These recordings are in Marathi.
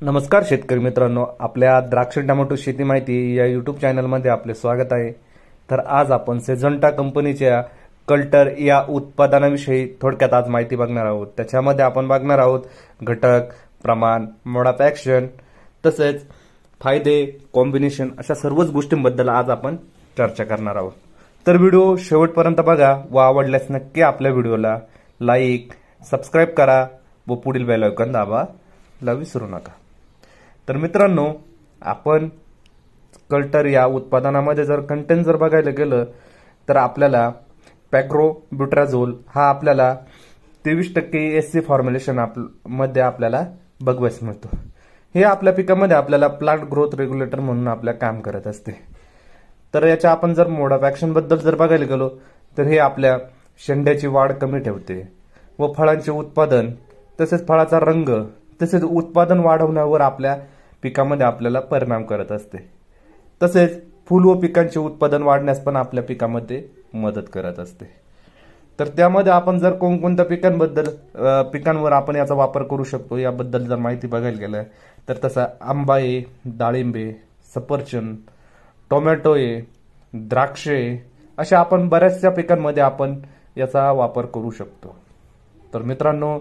नमस्कार शेतकरी मित्रांनो, आपल्या द्राक्ष टोमॅटो शेती माहिती या यूट्यूब चॅनलमध्ये आपले स्वागत आहे। तर आज आपण सेजंटा कंपनीच्या कल्टर या उत्पादनाविषयी थोडक्यात आज माहिती बघणार आहोत। त्याच्यामध्ये आपण बघणार आहोत घटक, प्रमाण, मोड ऑफ ॲक्शन, तसेच फायदे, कॉम्बिनेशन अशा सर्वच गोष्टींबद्दल आज आपण चर्चा करणार आहोत। तर व्हिडिओ शेवटपर्यंत बघा व आवडल्यास नक्की आपल्या व्हिडिओला लाईक, सबस्क्राइब करा व पुढील बेल आयकॉन दाबायला विसरू नका। तर मित्रांनो, आपण कल्टर या उत्पादनामध्ये जर कंटेंट जर बघायला गेलं तर आपल्याला पॅक्रोब्युट्राझोल हा आपल्याला 23% एससी फॉर्म्युलेशन मध्ये आपल्याला बघवायला मिळतो। हे आपल्या पिकामध्ये आपल्याला प्लांट ग्रोथ रेग्युलेटर म्हणून आपल्या काम करत असते। तर याच्या आपण जर मोड ऑफ ॲक्शन बद्दल जर बघायला गेलो तर हे आपल्या शेंड्याची वाढ कमी ठेवते व फळांचे उत्पादन, तसेच फळाचा रंग, तसेच उत्पादन वाढवण्यावर आपल्या पिकामध्ये आपल्याला परिणाम करत असते। तसेच फूल व पिकांचे उत्पादन वाढण्यास पण आपल्या पिकामध्ये मदत करत असते। तर त्यामध्ये आपण जर कोणकोणत्या पिकांवर आपण याचा वापर करू शकतो याबद्दल जर माहिती बघायला गेलं तर तसा आंबा आहे, डाळिंबे, सफरचंद, टोमॅटो आहे, द्राक्षे अशा आपण बऱ्याचशा पिकांमध्ये आपण याचा वापर करू शकतो। तर मित्रांनो,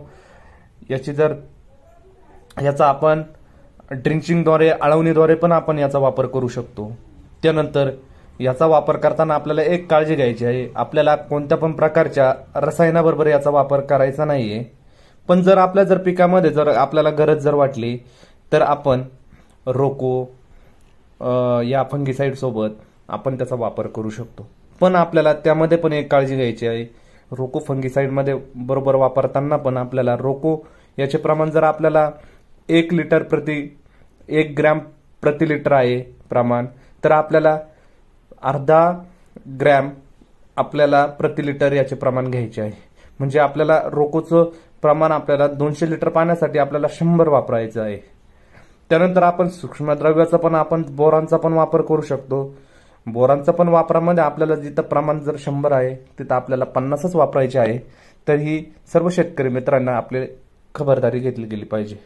याचा आपण ड्रिंचिंगद्वारे, आळवणीद्वारे पण आपण याचा वापर करू शकतो। त्यानंतर याचा वापर करताना आपल्याला एक काळजी घ्यायची आहे, आपल्याला कोणत्या पण प्रकारच्या रसायनाबरोबर याचा वापर करायचा नाहीये। पण जर आपल्या पिकामध्ये जर आपल्याला गरज जर वाटली तर आपण रोको या फंगीसाइड सोबत आपण त्याचा वापर करू शकतो। पण आपल्याला त्यामध्ये पण एक काळजी घ्यायची आहे, रोको फंगीसाइड मध्ये बरोबर वापरताना पण आपल्याला रोको याचे प्रमाण जर आपल्याला 1 ग्रॅम प्रति लिटर आहे प्रमाण, तर आपल्याला अर्धा ग्रॅम आपल्याला प्रति लिटर याचे प्रमाण घ्यायचे आहे। म्हणजे आपल्याला रोकोचं प्रमाण आपल्याला 200 लिटर पाण्यासाठी आपल्याला 100 वापरायचं आहे। त्यानंतर आपण सूक्ष्मद्रव्याचा पण आपण बोरानचा पण वापर करू शकतो। बोरानचा पण वापरामध्ये आपल्याला जिथं प्रमाण जर 100 आहे तिथं आपल्याला 50च वापरायचे आहे। तर ही सर्व शेतकरी मित्रांना आपली खबरदारी घेतली गेली पाहिजे।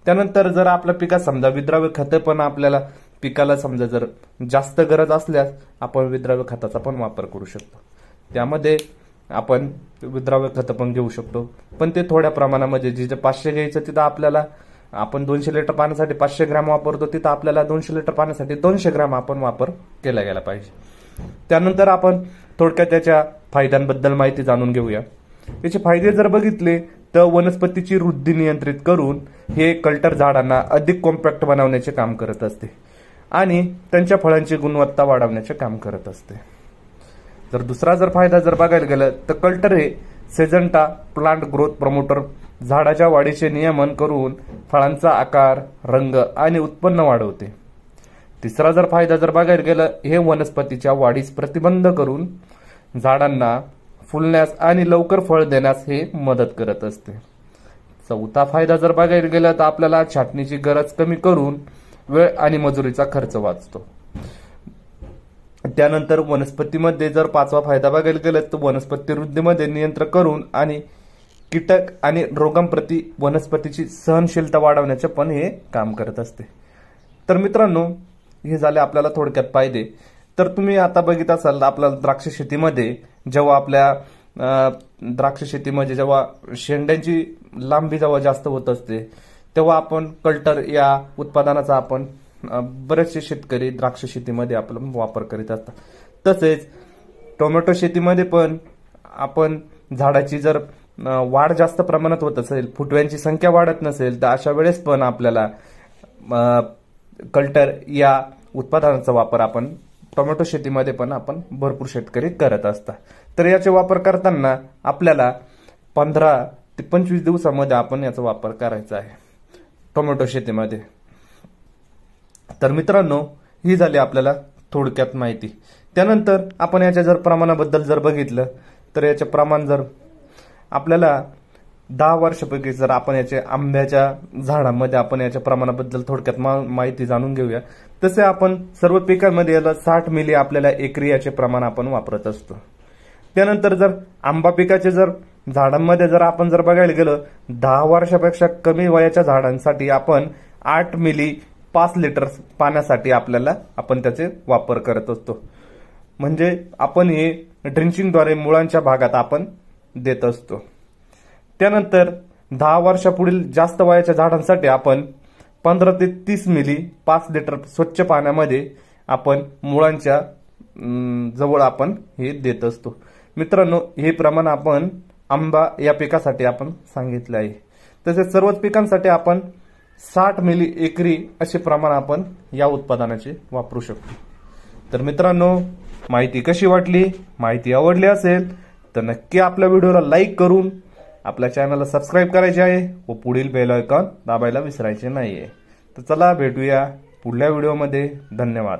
त्यानंतर जर आपल्या पिकात समजा विद्राव्य खते पण आपल्याला पिकाला समजा जर जास्त गरज असल्यास आपण विद्राव्य खताचा पण वापर करू शकतो। त्यामध्ये आपण विद्राव्य खत पण घेऊ शकतो, पण ते थोड्या प्रमाणामध्ये। जिथे 500 घ्यायचं तिथं आपल्याला आपण 200 लिटर पाण्यासाठी 500 ग्रॅम वापरतो, तिथं आपल्याला 200 लिटर पाण्यासाठी 200 ग्रॅम आपण वापर केला गेला पाहिजे। त्यानंतर आपण थोडक्यात त्याच्या फायद्यांबद्दल माहिती जाणून घेऊया। याचे फायदे जर बघितले तर वनस्पतीची वृद्धी नियंत्रित करून हे कल्टर झाडांना अधिक कॉम्पॅक्ट बनवण्याचे काम करत असते आणि त्यांच्या फळांची गुणवत्ता वाढवण्याचे काम करत असते। जर दुसरा फायदा जर बघायला गेलं तर कल्टर हे सेजंटा प्लांट ग्रोथ प्रमोटर झाडाच्या वाढीचे नियमन करून फळांचा आकार, रंग आणि उत्पन्न वाढवते। तिसरा फायदा जर बघायला गेलं, हे वनस्पतीच्या वाढीस प्रतिबंध करून झाडांना फुलण्यास आणि लवकर फळ देण्यास हे मदत करत असते। चौथा फायदा जर बघायला गेला तर आपल्याला छाटणीची गरज कमी करून वेळ आणि मजुरीचा खर्च वाचतो। त्यानंतर वनस्पतीमध्ये जर पाचवा फायदा बघायला गेला तर वनस्पती वृद्धीमध्ये नियंत्रण करून आणि कीटक आणि रोगांप्रती वनस्पतीची सहनशीलता वाढवण्याचे पण हे काम करत असते। तर मित्रांनो, हे झाले आपल्याला थोडक्यात फायदे। तर तुम्ही आता बघित असाल आपल्या द्राक्ष शेतीमध्ये जेव्हा शेंड्यांची लांबी जेव्हा जास्त होत असते तेव्हा आपण कल्टर या उत्पादनाचा आपण बरेचसे शेतकरी द्राक्ष शेतीमध्ये आपण वापर करीत असतात। तसेच टोमॅटो शेतीमध्ये पण आपण झाडाची जर वाढ जास्त प्रमाणात होत असेल, फुटव्यांची संख्या वाढत नसेल तर अशा वेळेस पण आपल्याला कल्टर या उत्पादनाचा वापर आपण टोमॅटो शेतीमध्ये पण आपण भरपूर शेतकरी करत असतात। तर याचा वापर करताना आपल्याला 15 ते 25 दिवसामध्ये आपण याचा वापर करायचा आहे टोमॅटो शेतीमध्ये। तर मित्रांनो, ही झाली आपल्याला थोडक्यात माहिती। त्यानंतर आपण याच्या जर प्रमाणाबद्दल जर बघितलं तर याचे प्रमाण जर आपल्याला 10 वर्षापैकी जर आपण याच्या आंब्याच्या झाडांमध्ये आपण याच्या प्रमाणाबद्दल थोडक्यात माहिती जाणून घेऊया। तसे आपण सर्व पिकांमध्ये याला 60 मिली आपल्याला एकरी याचे प्रमाण आपण वापरत असतो। त्यानंतर जर आंबा पिकाचे जर झाडांमध्ये जर आपण जर बघायला गेलं 10 वर्षापेक्षा कमी वयाच्या झाडांसाठी आपण 8 मिली 5 लिटर पाण्यासाठी आपण त्याचे वापर करत असतो. म्हणजे आपण हे ड्रिंचिंगद्वारे मुळांच्या भागात आपण देत असतो. त्यानंतर 10 वर्षापुढील जास्त वयाच्या झाडांसाठी आपण 15 ते 30 मिली 5 लिटर स्वच्छ पाण्यामध्ये आपण मुळांच्या जवळ आपण हे देत असतो. मित्रांनो, हे प्रमाण आपण आंबा या पिकासाठी आपण सांगितले आहे. तसेच सर्वच पिकांसाठी आपण 60 मिली एकरी असे प्रमाण आपण या उत्पादनाचे वापरू शकतो. तर मित्रांनो, माहिती कशी वाटली? माहिती आवडली असेल तर नक्की आपल्या व्हिडिओला लाईक करून आपल्या चॅनलला सबस्क्राईब करायचे आहे व पुढील बेल आयकॉन दाबायला विसरायचे नाहीये. तर चला भेटूया पुढल्या व्हिडिओमध्ये. धन्यवाद.